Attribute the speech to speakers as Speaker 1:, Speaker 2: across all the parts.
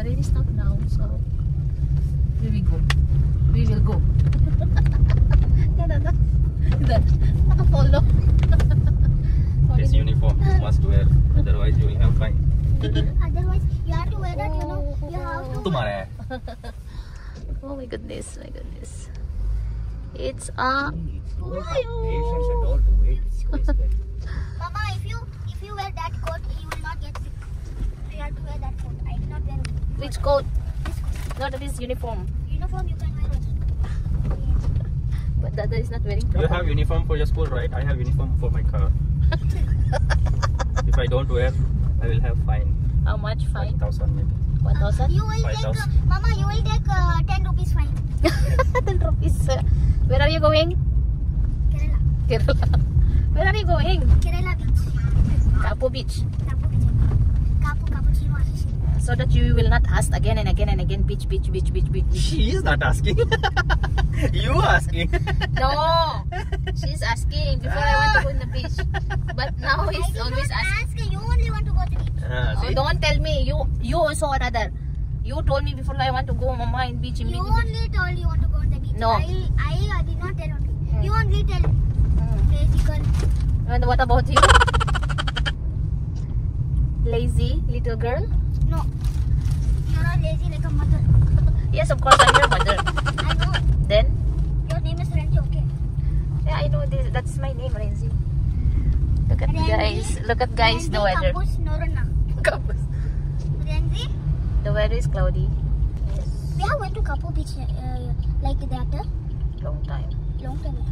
Speaker 1: the rain is not now, so we will go. We will go. Follow.
Speaker 2: This uniform you must wear, otherwise you will have fine.
Speaker 3: Otherwise, you have to wear that, you know. You have to.
Speaker 2: Tumhara hai.
Speaker 1: Oh my goodness, my goodness. It's a.
Speaker 2: Patience and all to wait.
Speaker 3: Mama, if you wear that coat, you will not get sick. So you have to wear that coat. I did not wear it.
Speaker 1: Which coat?
Speaker 3: This coat.
Speaker 1: Not this uniform.
Speaker 3: Uniform you can wear also.
Speaker 1: But the other is not wearing.
Speaker 2: You have uniform for your school, right? I have uniform for my car. If I don't wear, I will have fine.
Speaker 1: How much fine?
Speaker 2: 5,000 maybe.
Speaker 1: 1,000?
Speaker 3: You will take,
Speaker 2: 5,000.
Speaker 3: Mama, you will take 10 rupees fine.
Speaker 1: 10 rupees. Where are you going?
Speaker 3: Kerala.
Speaker 1: Kerala. Where are you going?
Speaker 3: Kerala beach.
Speaker 1: Kapu Beach.
Speaker 3: Kapu beach. Cappuccino.
Speaker 1: So that you will not ask again and again and again, beach.
Speaker 2: She is not asking. You asking.
Speaker 1: No, she's asking before I want to go in the beach. But now he's always asking.
Speaker 3: You only want to go to the beach.
Speaker 1: Oh, don't tell me. You also another. You told me before I want to go, Mama, in beach.
Speaker 3: You only told you want to go to the beach.
Speaker 1: No.
Speaker 3: I did not tell only. You only tell. Lazy girl.
Speaker 1: And what about you? Lazy little girl?
Speaker 3: No. You're not lazy like a mother.
Speaker 1: Yes, of course, I'm your mother.
Speaker 3: I know.
Speaker 1: Then?
Speaker 3: Your name is Renzi, okay?
Speaker 1: Yeah, I know this. That's my name, Renzi. Look at guys. Look at guys, the weather.
Speaker 3: Kapus Norana.
Speaker 1: Kapus.
Speaker 3: Renzi?
Speaker 1: The weather is cloudy. Yes.
Speaker 3: We have went to Kapu beach like that.
Speaker 1: Long time.
Speaker 3: Long time ago.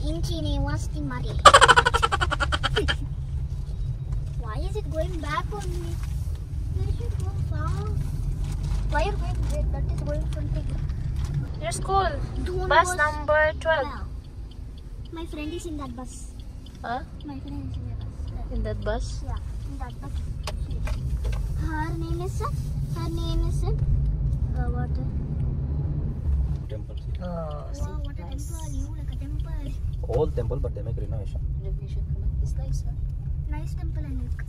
Speaker 3: Inchine was the Mari. Why is it going back on me? Where should go fast? Why are you going there? That is going from big.
Speaker 1: Your school.
Speaker 3: Don't
Speaker 1: Bus
Speaker 3: go-
Speaker 1: number 12.
Speaker 3: Yeah. My friend is in that bus.
Speaker 1: Huh?
Speaker 3: My friend is in that bus.
Speaker 1: In that bus?
Speaker 3: Yeah, in that bus. Her name is what?
Speaker 2: Temple.
Speaker 1: Oh, see.
Speaker 3: Wow, what a
Speaker 1: Nice.
Speaker 3: temple. You like a temple.
Speaker 2: Old temple, but they make renovation.
Speaker 1: Revision. It's nice, huh?
Speaker 3: Nice temple and like.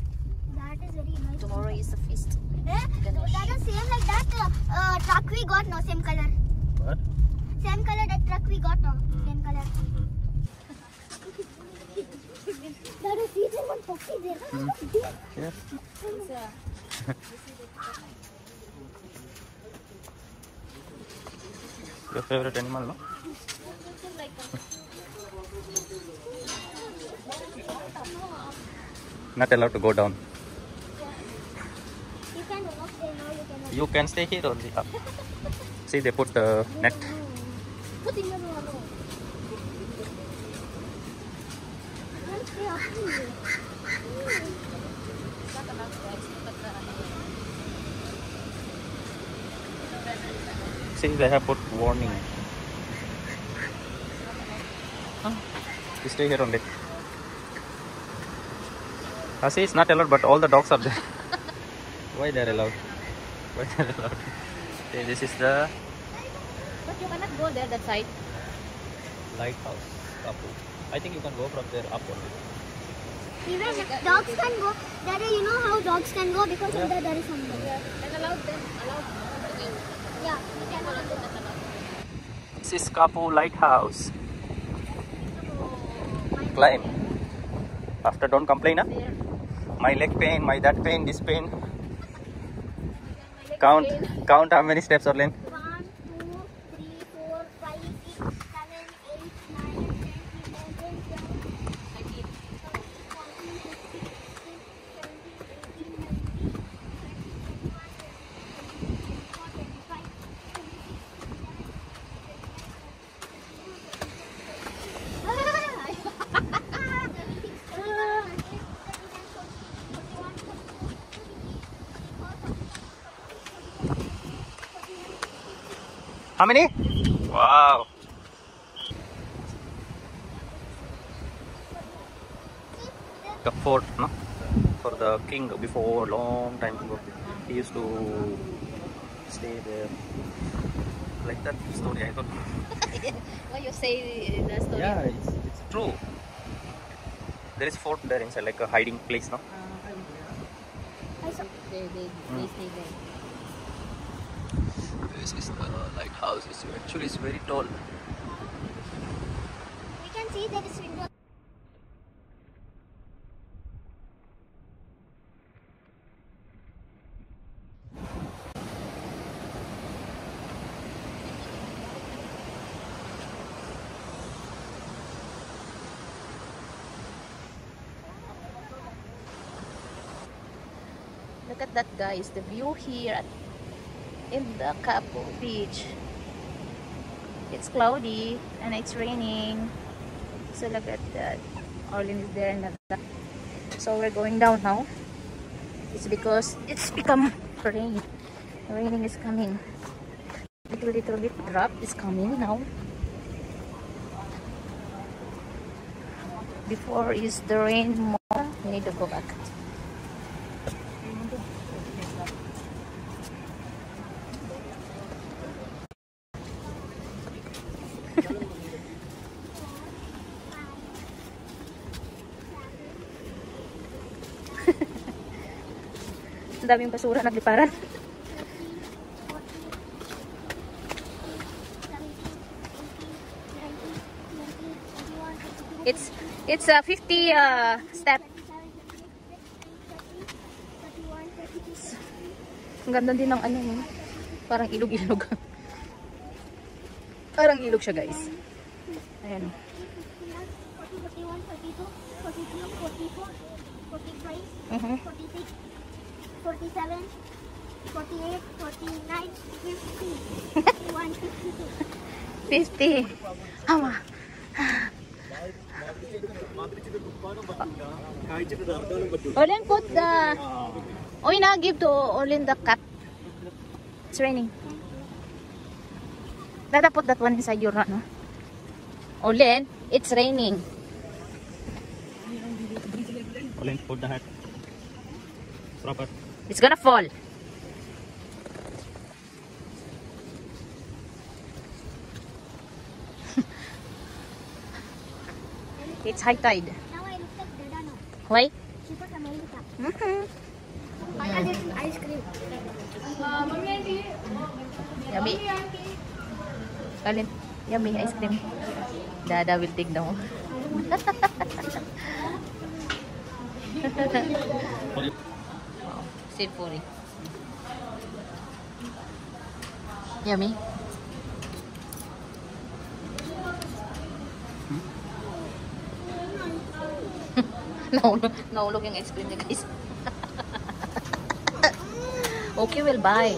Speaker 3: That is very nice.
Speaker 1: Tomorrow is the feast. Ganesh.
Speaker 3: That is same like that truck we got, no? Same color.
Speaker 2: What?
Speaker 3: Same color that truck we got, no? Same color. That is even one puppy there.
Speaker 2: Yes. Your favorite animal, no? Not allowed to go down.
Speaker 3: You can walk there, no? You cannot.
Speaker 2: You can stay here only. Up. See, they put the net.
Speaker 3: Put in the room. Don't stay up here.
Speaker 2: See, they have put warning. You stay here only. See, it's not allowed, but all the dogs are there. Why they're allowed? Why they're allowed? Okay, this is the
Speaker 1: But you cannot go there, that side.
Speaker 2: lighthouse. Kapu. I think you can go from there up only.
Speaker 3: Even dogs can go. Daddy, you know how dogs can go because of that there is something.
Speaker 1: And allow them to go.
Speaker 3: Yeah, we can allow them.
Speaker 2: This is Kapu Lighthouse. Climb. After, don't complain, huh? My leg pain, my that pain, this pain. Count how many steps, Orlin.
Speaker 3: 1, 2, 3, 4, 5, 6, 7, 8, 9, 10, 11, 12,
Speaker 2: How many? Wow. The fort, no? For the king before, long time ago. He used to stay there. Like that story, I thought.
Speaker 1: Why you say the story?
Speaker 2: Yeah, it's true. There is fort there inside, like a hiding place, no?
Speaker 1: they stay there.
Speaker 2: This is the lighthouse. It's very tall.
Speaker 3: We can see there is window.
Speaker 1: Look at that, guys. The view here in the Capo Beach. It's cloudy and it's raining. So look at that. Orlin is there in the. So we're going down now. It's because it's become rain. Raining is coming. Little bit drop is coming now. Before is the rain more. We need to go back. Ang daming basura nagliparan. It's a 50 step. Ang ganda din ng ano, parang ilog-ilog. Parang ilog siya, guys. Ayan.
Speaker 3: 41, 42, 43, 44, 45, 46, 47, 48, 49, 50, 51, 52.
Speaker 1: 50. Ama. Olin, put the... Oy, na, give to Olin the cut. It's raining. Let put that one inside your no? Olin, it's raining.
Speaker 2: Olin, put the hat. Proper.
Speaker 1: It's gonna fall. It's high tide.
Speaker 3: Now I look like Dada now.
Speaker 1: Why?
Speaker 3: Super America.
Speaker 1: Mm-hmm.
Speaker 3: I had this ice cream.
Speaker 1: Yummy. Olin, yummy ice cream. Dada will take now. Savory. Yummy. Nahulog yung ice cream niya, guys. Okay, we'll buy.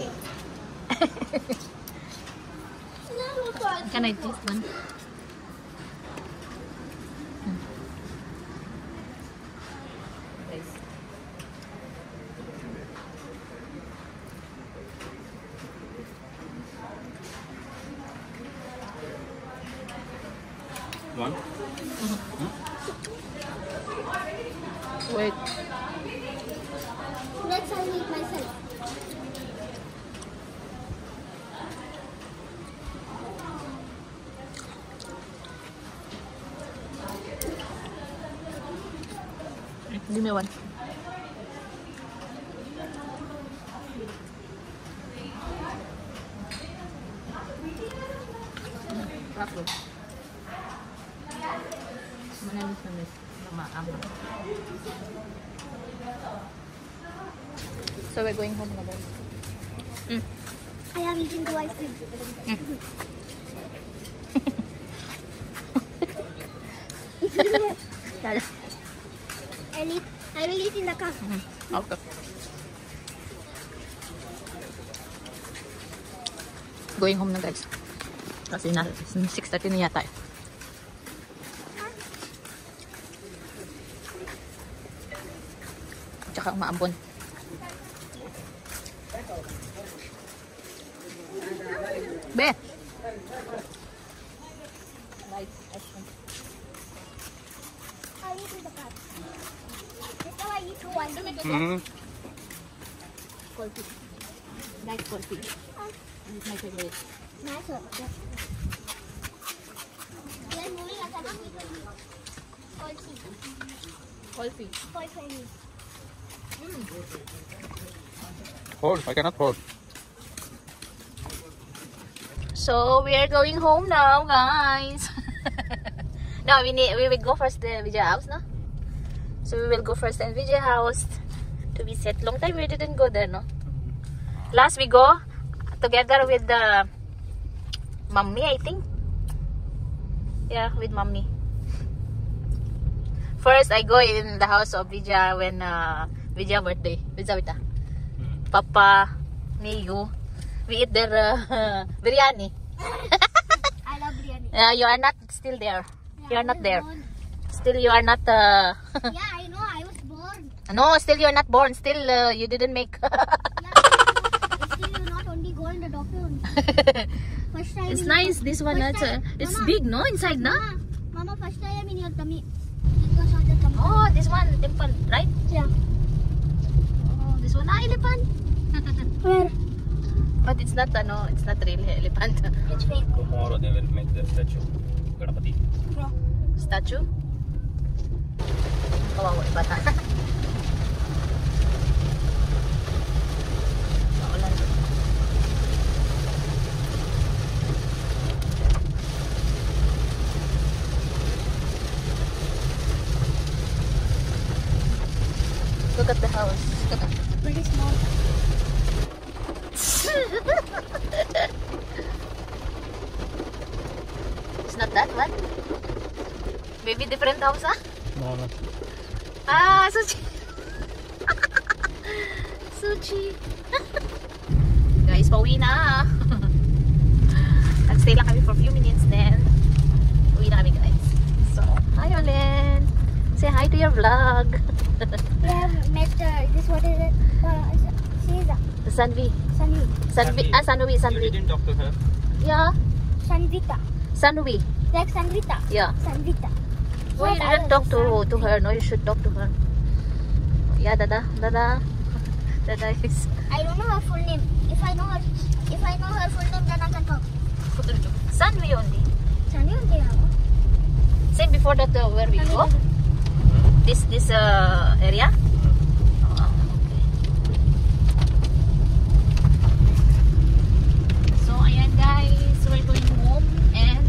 Speaker 1: Can I taste one? Guys.
Speaker 2: One.
Speaker 1: Wait.
Speaker 3: Next I'll eat myself.
Speaker 1: Give me one. Raffle. Manamis. So we're going home now, guys.
Speaker 3: I am eating two ice cream. I will eat in the car.
Speaker 1: Okay. Going home na, guys. Kasi na 6:30 na yata. Tsaka umaambon. Be!
Speaker 3: I eat in the car. That's how I eat two ice cream.
Speaker 1: Coffee. Nice coffee. This is my favorite.
Speaker 3: Nice one. We are moving as a
Speaker 1: Coffee.
Speaker 3: Coffee.
Speaker 2: Hold, I cannot hold.
Speaker 1: So we are going home now, guys. No, we will go first the Vijay house, no? So we will go first in Vijay house to visit. Long time we didn't go there, no? Last we go together with the mommy, I think. Yeah, with mommy. First, I go in the house of Vijay when Vijay birthday. With Zavita. Papa, me, you. We eat their biryani.
Speaker 3: I love biryani.
Speaker 1: You are not still there.
Speaker 3: Yeah,
Speaker 1: You are
Speaker 3: I
Speaker 1: not
Speaker 3: was
Speaker 1: there.
Speaker 3: born.
Speaker 1: Still, you are not.
Speaker 3: Yeah, I know. I was born.
Speaker 1: No, still you are not born. Still, you didn't make.
Speaker 3: Yeah, still you're not only going to doctor. Only. First time.
Speaker 1: It's
Speaker 3: in
Speaker 1: nice. This one,
Speaker 3: First time-
Speaker 1: it's
Speaker 3: Mama,
Speaker 1: big, no? Inside, no?
Speaker 3: Mama, first time in your tummy. It was on the tummy.
Speaker 1: Oh, this one, temple, right?
Speaker 3: Yeah.
Speaker 1: Oh, this one, elephant.
Speaker 3: Where?
Speaker 1: But it's not, it's not really elephant.
Speaker 3: It's fake.
Speaker 2: Tomorrow they will make the statue. Ganapati.
Speaker 3: Yeah.
Speaker 1: Statue. Kawawa yung bata. Maulan. Look at the house.
Speaker 3: Pretty small.
Speaker 1: It's not that one. Maybe different house, ah?
Speaker 2: No, no.
Speaker 1: Ah, Suchi. Suchi. Guys, pauwi na. Nagstay lang kami for a few minutes then. Uwi na kami, guys. So, hi Olen. Say hi to your vlog.
Speaker 3: We have met this. What is it? Caesar.
Speaker 1: Sanvi.
Speaker 3: Sunny.
Speaker 1: Sanvi. Ah, Sanvi.
Speaker 2: You
Speaker 1: Sanvi.
Speaker 2: didn't talk to her?
Speaker 1: Yeah.
Speaker 3: Sanvita.
Speaker 1: Sanvi.
Speaker 3: Like Sanvita.
Speaker 1: Yeah.
Speaker 3: Sanvita.
Speaker 1: Why you
Speaker 3: What I
Speaker 1: didn't talk to
Speaker 3: understand.
Speaker 1: her? No, you should talk to her. Yeah, Dada. Dada. Dada is...
Speaker 3: I don't know her full name. If I know her full name, then I can talk.
Speaker 1: Sanvi only.
Speaker 3: Sunny only.
Speaker 1: Same before that where we go. This area. Oh, okay. So ayan guys, we're going home and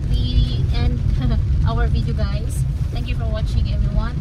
Speaker 1: we end our video guys. Thank you for watching everyone.